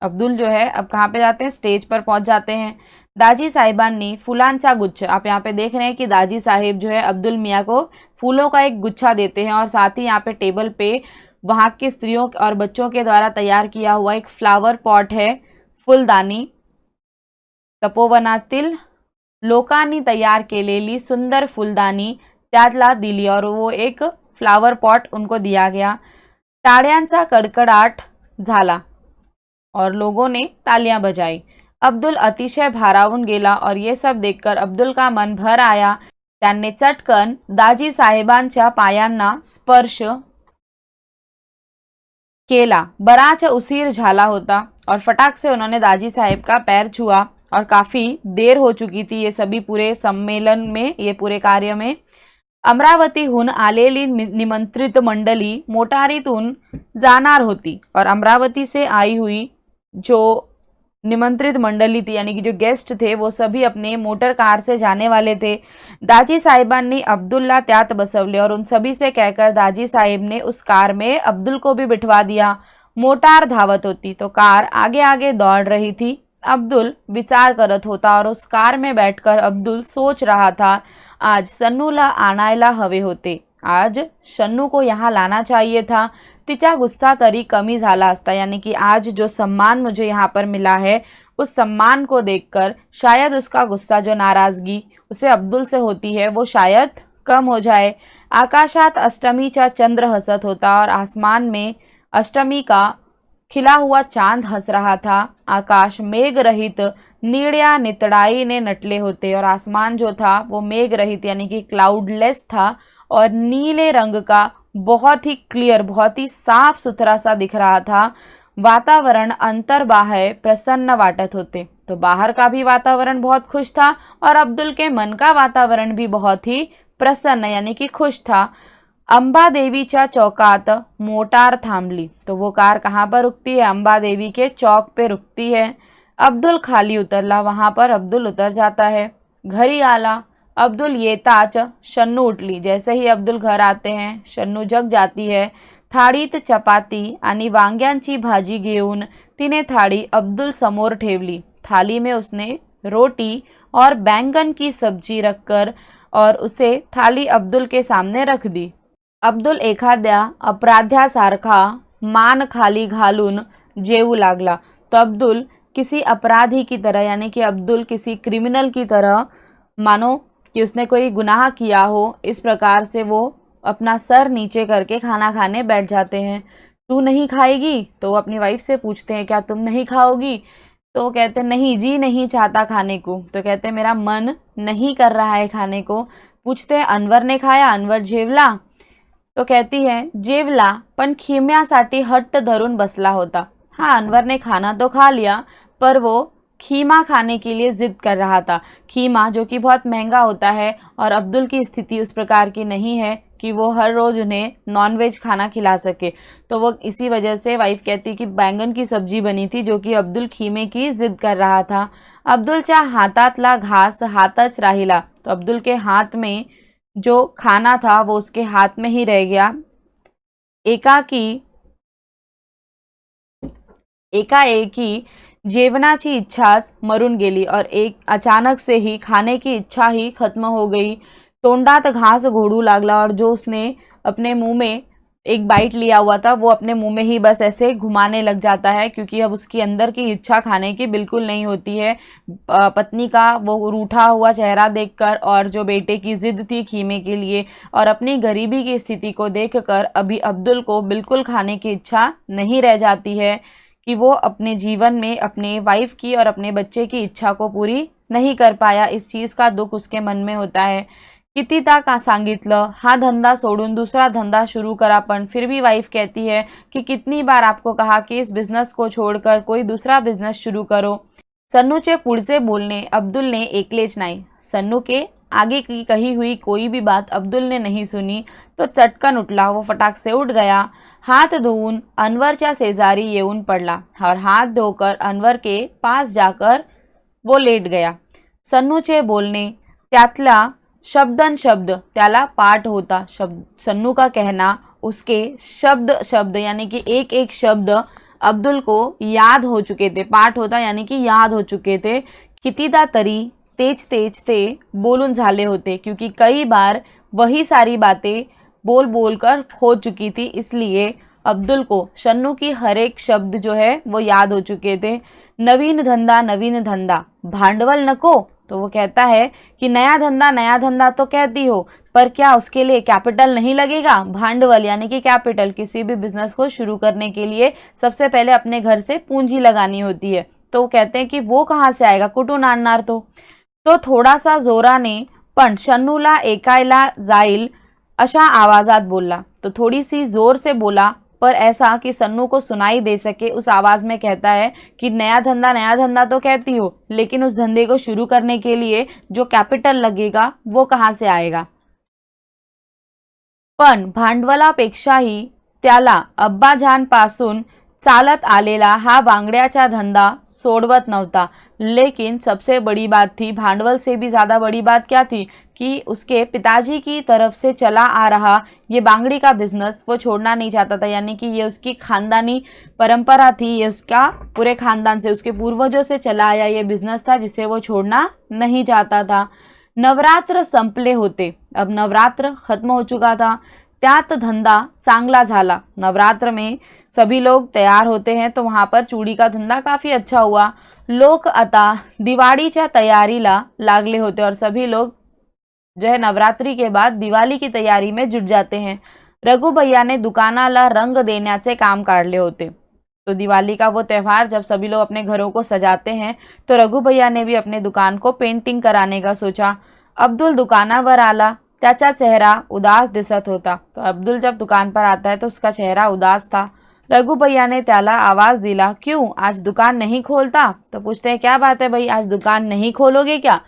अब्दुल जो है अब कहाँ पे जाते हैं, स्टेज पर पहुँच जाते हैं। दाजी साहिबांनी फुलांचा गुच्छ, आप यहाँ पे देख रहे हैं कि दाजी साहिब जो है अब्दुल मियाँ को फूलों का एक गुच्छा देते हैं और साथ ही यहाँ पे टेबल पे वहाँ की स्त्रियों और बच्चों के द्वारा तैयार किया हुआ एक फ्लावर पॉट है, फुलदानी। तपोवनातील लोकांनी तैयार केलेली सुंदर फुलदानी त्याला दिली और वो एक फ्लावर पॉट उनको दिया गया। टाळ्यांचा कडकडाट झाला और लोगों ने तालियां बजाई। अब्दुल अतिशय भारावून गेला और ये सब देखकर अब्दुल का मन भर आया। त्यांनी चटकन दाजी साहेबांच्या पायांना स्पर्श केला। बराच उसीर झाला होता और फटाक से उन्होंने दाजी साहेब का पैर छुआ और काफ़ी देर हो चुकी थी ये सभी पूरे सम्मेलन में, ये पूरे कार्य में। अमरावतीहून आलेली निमंत्रित मंडली मोटारीतून जाणार होती और अमरावती से आई हुई जो निमंत्रित मंडली थी यानी कि जो गेस्ट थे वो सभी अपने मोटर कार से जाने वाले थे। दाजी साहिबांनी अब्दुल्ला त्यात बसवले और उन सभी से कहकर दाजी साहिब ने उस कार में अब्दुल को भी बिठवा दिया। मोटार धावत होती तो कार आगे आगे दौड़ रही थी। अब्दुल विचार करत होता और उस कार में बैठकर अब्दुल सोच रहा था, आज सन्नूला आणायला हवे होते, आज शन्नू को यहाँ लाना चाहिए था, तिचा गुस्सा तरी कमी झाला असता। यानी कि आज जो सम्मान मुझे यहाँ पर मिला है उस सम्मान को देखकर शायद उसका गुस्सा, जो नाराज़गी उसे अब्दुल से होती है, वो शायद कम हो जाए। आकाशात अष्टमीचा चंद्र हसत होता और आसमान में अष्टमी का खिला हुआ चांद हंस रहा था। आकाश मेघ रहित नीड़या नितड़ाई ने नटले होते और आसमान जो था वो मेघ रहित यानी कि क्लाउडलेस था और नीले रंग का बहुत ही क्लियर, बहुत ही साफ सुथरा सा दिख रहा था। वातावरण अंतर्बाह्य प्रसन्न वाटत होते। तो बाहर का भी वातावरण बहुत खुश था और अब्दुल के मन का वातावरण भी बहुत ही प्रसन्न यानी कि खुश था। अंबा देवीच्या चौकात मोटार थांबली। तो वो कार कहाँ पर रुकती है? अंबा देवी के चौक पे रुकती है। अब्दुल खाली उतरला, वहाँ पर अब्दुल उतर जाता है। घरी आला अब्दुल येताच शन्नू उठली। जैसे ही अब्दुल घर आते हैं शन्नू जग जाती है। थाळीत चपाती आणि वांग्यांची भाजी घेऊन तिने थाळी अब्दुल समोर ठेवली। थाली में उसने रोटी और बैंगन की सब्जी रखकर और उसे थाली अब्दुल के सामने रख दी। अब्दुल एखाद्या अपराध्यासारखा मान खाली घालून जेवू लागला। तो अब्दुल किसी अपराधी की तरह यानी कि अब्दुल किसी क्रिमिनल की तरह, मानो कि उसने कोई गुनाह किया हो, इस प्रकार से वो अपना सर नीचे करके खाना खाने बैठ जाते हैं। तू नहीं खाएगी? तो वो अपनी वाइफ से पूछते हैं क्या तुम नहीं खाओगी? तो वो कहते नहीं, जी नहीं चाहता खाने को। तो कहते मेरा मन नहीं कर रहा है खाने को। पूछते हैं अनवर ने खाया? अनवर जेवला? तो कहती है जेवला पण खिम्यासाठी हट्ट धरून बसला होता। हाँ, अनवर ने खाना तो खा लिया पर वो खीमा खाने के लिए ज़िद कर रहा था। खीमा जो कि बहुत महंगा होता है और अब्दुल की स्थिति उस प्रकार की नहीं है कि वो हर रोज़ उन्हें नॉनवेज खाना खिला सके। तो वो इसी वजह से वाइफ कहती कि बैंगन की सब्जी बनी थी जो कि अब्दुल खीमे की ज़िद कर रहा था। अब्दुलच्या हातातला घास हातच राहिला। तो अब्दुल के हाथ में जो खाना था वो उसके हाथ में ही रह गया। एकाएकी जेवणाची इच्छाच मरून गेली और एक अचानक से ही खाने की इच्छा ही खत्म हो गई। तोंडात घास घोड़ू लागला और जो उसने अपने मुंह में एक बाइट लिया हुआ था वो अपने मुंह में ही बस ऐसे घुमाने लग जाता है, क्योंकि अब उसकी अंदर की इच्छा खाने की बिल्कुल नहीं होती है। पत्नी का वो रूठा हुआ चेहरा देखकर और जो बेटे की जिद थी खीमे के लिए और अपनी गरीबी की स्थिति को देखकर अभी अब्दुल को बिल्कुल खाने की इच्छा नहीं रह जाती है कि वो अपने जीवन में अपने वाइफ की और अपने बच्चे की इच्छा को पूरी नहीं कर पाया। इस चीज़ का दुख उसके मन में होता है। कितीदा का सांगितलं हा धंधा सोडून दूसरा धंधा शुरू करा, पण फिर भी वाइफ कहती है कि कितनी बार आपको कहा कि इस बिजनेस को छोड़कर कोई दूसरा बिजनेस शुरू करो। सन्नूचे पुढचे बोलणे अब्दुल ने ऐकलेच नाही। सन्नू के आगे की कही हुई कोई भी बात अब्दुल ने नहीं सुनी तो चटकन उठला। वो फटाक से उठ गया, हाथ धोऊन अनवरच्या शेजारी येऊन पडला और हाथ धोकर अनवर के पास जाकर वो लेट गया। सन्नूचे बोलणे त्यातला शब्दन शब्द त्याला पाठ होता। सन्नू का कहना उसके शब्द शब्द यानी कि एक एक शब्द अब्दुल को याद हो चुके थे। पाठ होता यानी कि याद हो चुके थे। कितीदा तरी तेज तेज ते बोलून झाले होते, क्योंकि कई बार वही सारी बातें बोल बोल कर हो चुकी थी, इसलिए अब्दुल को शन्नू की हर एक शब्द जो है वो याद हो चुके थे। नवीन धंधा भांडवल नको? तो वो कहता है कि नया धंधा तो कहती हो, पर क्या उसके लिए कैपिटल नहीं लगेगा? भांडवल यानी कि कैपिटल। किसी भी बिजनेस को शुरू करने के लिए सबसे पहले अपने घर से पूंजी लगानी होती है। तो वो कहते हैं कि वो कहाँ से आएगा, कुठून आणणार? तो थोडासा जोराने पण शन्नूला ऐकायला जाईल अशा आवाजात बोलला। तो थोड़ी सी जोर से बोला पर ऐसा कि सन्नू को सुनाई दे सके, उस आवाज में कहता है कि नया धंधा तो कहती हो, लेकिन उस धंधे को शुरू करने के लिए जो कैपिटल लगेगा वो कहाँ से आएगा? पण भांडवलापेक्षाही त्याला अब्बाजान पासून चालत आलेला हा बांगड्याचा धंधा सोडवत नव्हता। लेकिन सबसे बड़ी बात थी, भांडवल से भी ज़्यादा बड़ी बात क्या थी कि उसके पिताजी की तरफ से चला आ रहा ये बांगड़ी का बिजनेस वो छोड़ना नहीं चाहता था। यानी कि ये उसकी खानदानी परंपरा थी, ये उसका पूरे खानदान से, उसके पूर्वजों से चला आया ये बिजनेस था जिसे वो छोड़ना नहीं चाहता था। नवरात्र संपले होते, अब नवरात्र खत्म हो चुका था। त्यात धंदा चांगला झाला। नवरात्र में सभी लोग तैयार होते हैं तो वहाँ पर चूड़ी का धंधा काफ़ी अच्छा हुआ। लोक आता दिवाळीच्या तयारीला लागले होते और सभी लोग जो है नवरात्रि के बाद दिवाली की तैयारी में जुट जाते हैं। रघु भैया ने दुकानाला रंग देण्याचे काम काढले होते। तो दिवाली का वो त्यौहार जब सभी लोग अपने घरों को सजाते हैं तो रघु भैया ने भी अपने दुकान को पेंटिंग कराने का सोचा। अब्दुल दुकानावर आला, त्याचा चेहरा उदास दिसत होता। तो अब्दुल जब दुकान पर आता है तो उसका चेहरा उदास था। रघु भैया ने त्याला आवाज दिला, क्यों आज दुकान नहीं खोलता? तो पूछते हैं क्या बात है भाई, आज दुकान नहीं खोलोगे क्या?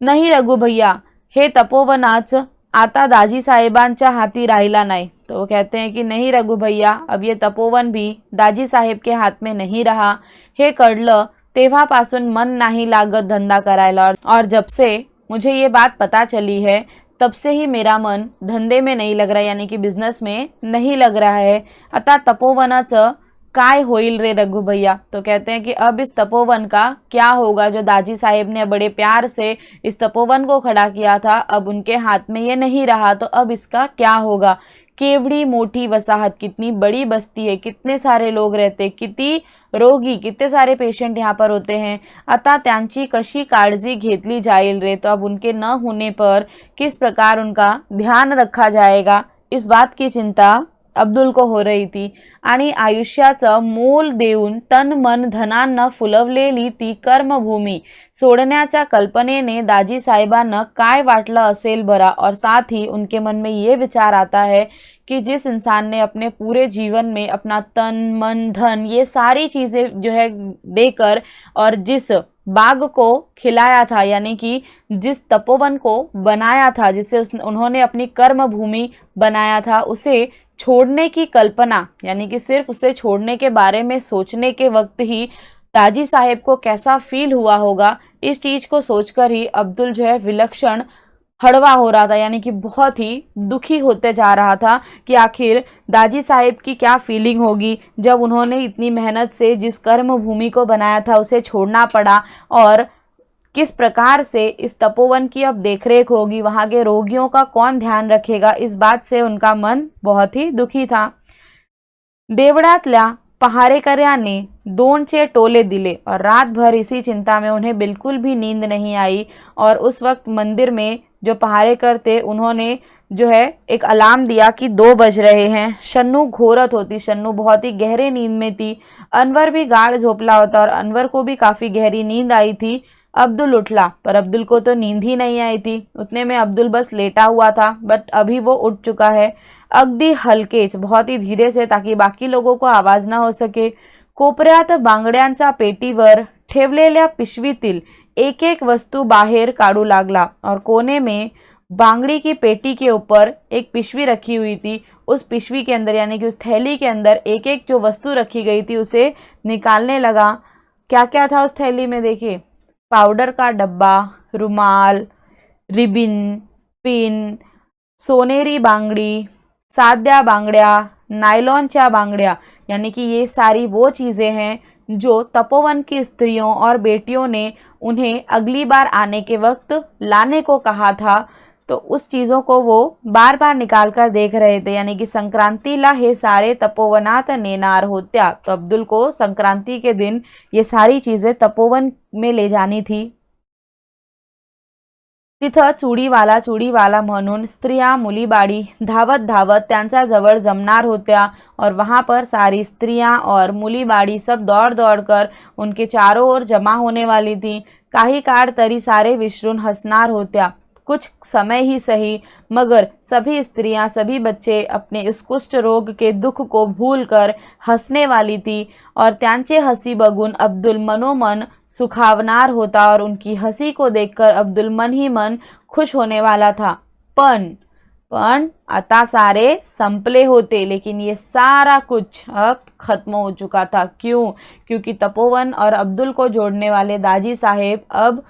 नहीं रघु भैया, हे तपोवनाच आता दाजी साहेबांच्या हाती राहिला नाही। तो वो कहते हैं कि नहीं रघु भैया, अब ये तपोवन भी दाजी साहेब के हाथ में नहीं रहा। हे कळलं तेव्हापासून मन नाही लागत धंदा करायला, और जब से मुझे ये बात पता चली है तब से ही मेरा मन धंधे में नहीं लग रहा है, यानी कि बिजनेस में नहीं लग रहा है। आता तपोवनाचं काय होईल रे रघु भैया? तो कहते हैं कि अब इस तपोवन का क्या होगा? जो दाजी साहेब ने बड़े प्यार से इस तपोवन को खड़ा किया था, अब उनके हाथ में ये नहीं रहा, तो अब इसका क्या होगा? केवड़ी मोठी वसाहत, कितनी बड़ी बस्ती है, कितने सारे लोग रहते, किती रोगी, कितने सारे पेशेंट यहाँ पर होते हैं। आता त्यांची कशी काळजी घेतली जाईल रे? तो अब उनके न होने पर किस प्रकार उनका ध्यान रखा जाएगा, इस बात की चिंता अब्दुल को हो रही थी। आणि आयुष्याचं मोल देऊन तन मन धनांना फुलवलेली ती कर्मभूमी सोडण्याच्या कल्पनेने दाजी साहेबांना काय वाटलं असेल बरा। और साथ ही उनके मन में ये विचार आता है कि जिस इंसान ने अपने पूरे जीवन में अपना तन मन धन ये सारी चीज़ें जो है देकर और जिस बाग को खिलाया था, यानी कि जिस तपोवन को बनाया था, जिसे उन्होंने अपनी कर्म भूमि बनाया था, उसे छोड़ने की कल्पना, यानी कि सिर्फ उसे छोड़ने के बारे में सोचने के वक्त ही दाजी साहेब को कैसा फील हुआ होगा, इस चीज़ को सोचकर ही अब्दुल जो है विलक्षण हड़वा हो रहा था, यानी कि बहुत ही दुखी होते जा रहा था कि आखिर दाजी साहेब की क्या फीलिंग होगी जब उन्होंने इतनी मेहनत से जिस कर्म भूमि को बनाया था उसे छोड़ना पड़ा, और किस प्रकार से इस तपोवन की अब देखरेख होगी, वहाँ के रोगियों का कौन ध्यान रखेगा, इस बात से उनका मन बहुत ही दुखी था। देवळातल्या पहारेकऱ्याने 2चे टोले दिले और रात भर इसी चिंता में उन्हें बिल्कुल भी नींद नहीं आई। और उस वक्त मंदिर में जो पहारेकर थे उन्होंने जो है एक अलार्म दिया कि 2 बज रहे हैं। शन्नू घोरत होती, शन्नू बहुत ही गहरे नींद में थी। अनवर भी गाढ़ झोपला होता और अनवर को भी काफ़ी गहरी नींद आई थी। अब्दुल उठला पर अब्दुल को तो नींद ही नहीं आई थी। उतने में अब्दुल बस लेटा हुआ था, बट अभी वो उठ चुका है। अगदी हलकेच, बहुत ही धीरे से, ताकि बाकी लोगों को आवाज़ ना हो सके। कोपऱ्यात बांगड्यांचा पेटीवर ठेवलेल्या पिशवीतील एक एक वस्तू बाहेर काढू लागला और कोने में बांगड़ी की पेटी के ऊपर एक पिशवी रखी हुई थी। उस पिशवी के अंदर, यानी कि उस थैली के अंदर एक एक जो वस्तु रखी गई थी उसे निकालने लगा। क्या क्या था उस थैली में देखिए, पाउडर का डब्बा, रुमाल, रिबिन, पिन, सोनेरी बांगड़ी, साद्या बांगड़िया, नायलॉनच्या बांगड़िया, यानी कि ये सारी वो चीज़ें हैं जो तपोवन की स्त्रियों और बेटियों ने उन्हें अगली बार आने के वक्त लाने को कहा था। तो उस चीज़ों को वो बार बार निकाल कर देख रहे थे, यानी कि संक्रांतीला हे सारे तपोवनात नेणार होत्या। तो अब्दुल को संक्रांति के दिन ये सारी चीज़ें तपोवन में ले जानी थी। तिथं चूड़ीवाला म्हणून स्त्रियां मुलीबाळी धावत धावत त्यांच्या जवळ जमणार होत्या और वहाँ पर सारी स्त्रियां और मुलीबाळी सब दौड़ दौड़ कर उनके चारों ओर जमा होने वाली थी। काही काळ तरी सारे विसरून हंसणार होत्या, कुछ समय ही सही, मगर सभी स्त्रियां, सभी बच्चे अपने इस कुष्ठ रोग के दुख को भूलकर हंसने वाली थी। और त्यांचे हंसी बघून अब्दुल मनोमन सुखावनार होता और उनकी हंसी को देखकर अब्दुल मन ही मन खुश होने वाला था। पण आता सारे संपले होते, लेकिन ये सारा कुछ अब खत्म हो चुका था। क्यों? क्योंकि तपोवन और अब्दुल को जोड़ने वाले दाजी साहेब अब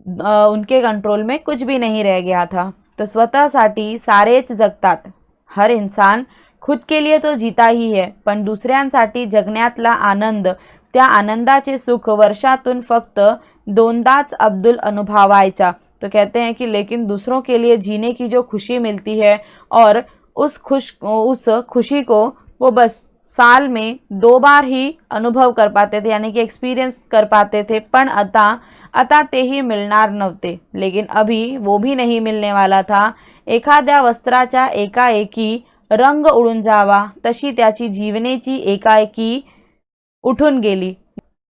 उनके कंट्रोल में कुछ भी नहीं रह गया था। तो स्वतःसाठी सारेच जगतात, हर इंसान खुद के लिए तो जीता ही है, पण दुसऱ्यांसाठी जगण्यातला आनंद, त्या आनंदाचे सुख वर्षातून फक्त 2दाच अब्दुल अनुभवायचा। तो कहते हैं कि लेकिन दूसरों के लिए जीने की जो खुशी मिलती है और उस खुशी को वो बस साल में 2 बार ही अनुभव कर पाते थे, यानी कि एक्सपीरियंस कर पाते थे. पण आता तेही मिळणार नव्हते. लेकिन अभी वो भी नहीं मिलने वाला था. एखाद्या वस्त्राचा एकाएकी रंग उडून जावा तशी त्याची जीवनाची एकाएकी उठून गेली.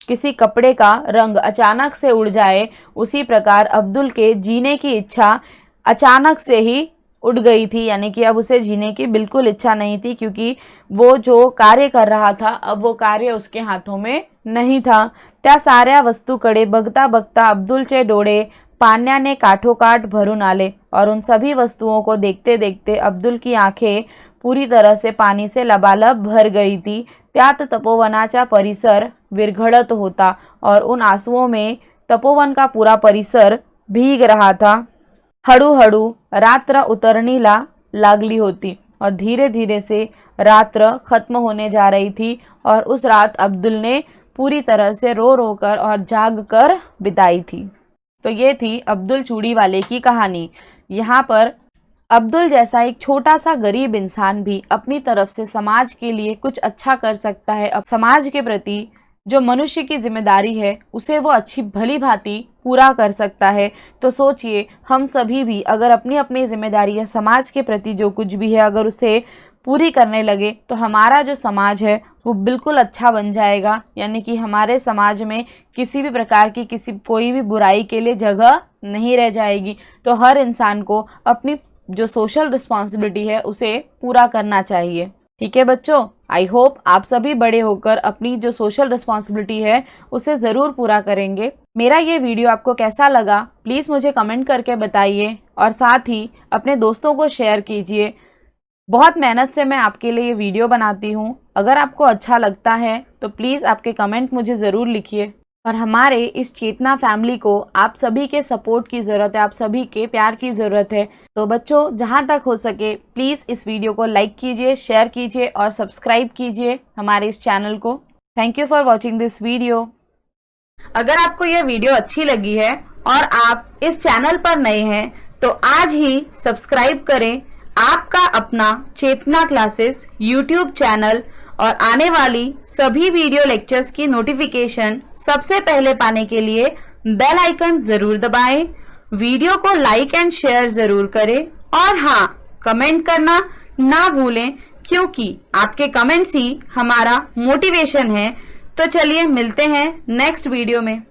किसी कपड़े का रंग अचानक से उड़ जाए, उसी प्रकार अब्दुल के जीने की इच्छा अचानक से ही उड़ गई थी. यानी कि अब उसे जीने की बिल्कुल इच्छा नहीं थी, क्योंकि वो जो कार्य कर रहा था अब वो कार्य उसके हाथों में नहीं था. त्या साऱ्या वस्तूकडे बघता बघता अब्दुलचे डोळे पाण्याने काठोकाठ भरून आले और उन सभी वस्तुओं को देखते देखते अब्दुल की आंखें पूरी तरह से पानी से लबालब भर गई थी. त्यात तपोवनाचा परिसर विरघळत होता और उन आंसुओं में तपोवन का पूरा परिसर भीग रहा था. हळूहळू रात्र उतरनीला लागली होती और धीरे धीरे से रात्र खत्म होने जा रही थी और उस रात अब्दुल ने पूरी तरह से रो रो कर और जाग कर बिताई थी. तो ये थी अब्दुल चूड़ी वाले की कहानी. यहाँ पर अब्दुल जैसा एक छोटा सा गरीब इंसान भी अपनी तरफ से समाज के लिए कुछ अच्छा कर सकता है. अब समाज के प्रति जो मनुष्य की जिम्मेदारी है उसे वो अच्छी भली भांति पूरा कर सकता है. तो सोचिए, हम सभी भी अगर अपनी अपनी जिम्मेदारी या समाज के प्रति जो कुछ भी है अगर उसे पूरी करने लगे तो हमारा जो समाज है वो बिल्कुल अच्छा बन जाएगा. यानी कि हमारे समाज में किसी भी प्रकार की कोई भी बुराई के लिए जगह नहीं रह जाएगी. तो हर इंसान को अपनी जो सोशल रिस्पॉन्सिबिलिटी है उसे पूरा करना चाहिए. ठीक है बच्चों, आई होप आप सभी बड़े होकर अपनी जो सोशल रिस्पॉन्सिबिलिटी है उसे ज़रूर पूरा करेंगे. मेरा ये वीडियो आपको कैसा लगा प्लीज़ मुझे कमेंट करके बताइए और साथ ही अपने दोस्तों को शेयर कीजिए. बहुत मेहनत से मैं आपके लिए ये वीडियो बनाती हूँ. अगर आपको अच्छा लगता है तो प्लीज़ आपके कमेंट मुझे ज़रूर लिखिए. और हमारे इस चेतना फैमिली को आप सभी के सपोर्ट की ज़रूरत है, आप सभी के प्यार की ज़रूरत है. तो बच्चों, जहाँ तक हो सके प्लीज़ इस वीडियो को लाइक कीजिए, शेयर कीजिए और सब्सक्राइब कीजिए हमारे इस चैनल को. Thank you for watching this video. अगर आपको यह वीडियो अच्छी लगी है और आप इस चैनल पर नए हैं तो आज ही सब्सक्राइब करें आपका अपना चेतना क्लासेस यूट्यूब चैनल और आने वाली सभी वीडियो लेक्चर्स की नोटिफिकेशन सबसे पहले पाने के लिए बेल आइकन जरूर दबाएं. वीडियो को लाइक एंड शेयर जरूर करें और हाँ, कमेंट करना ना भूलें, क्योंकि आपके कमेंट्स ही हमारा मोटिवेशन है. तो चलिए मिलते हैं नेक्स्ट वीडियो में.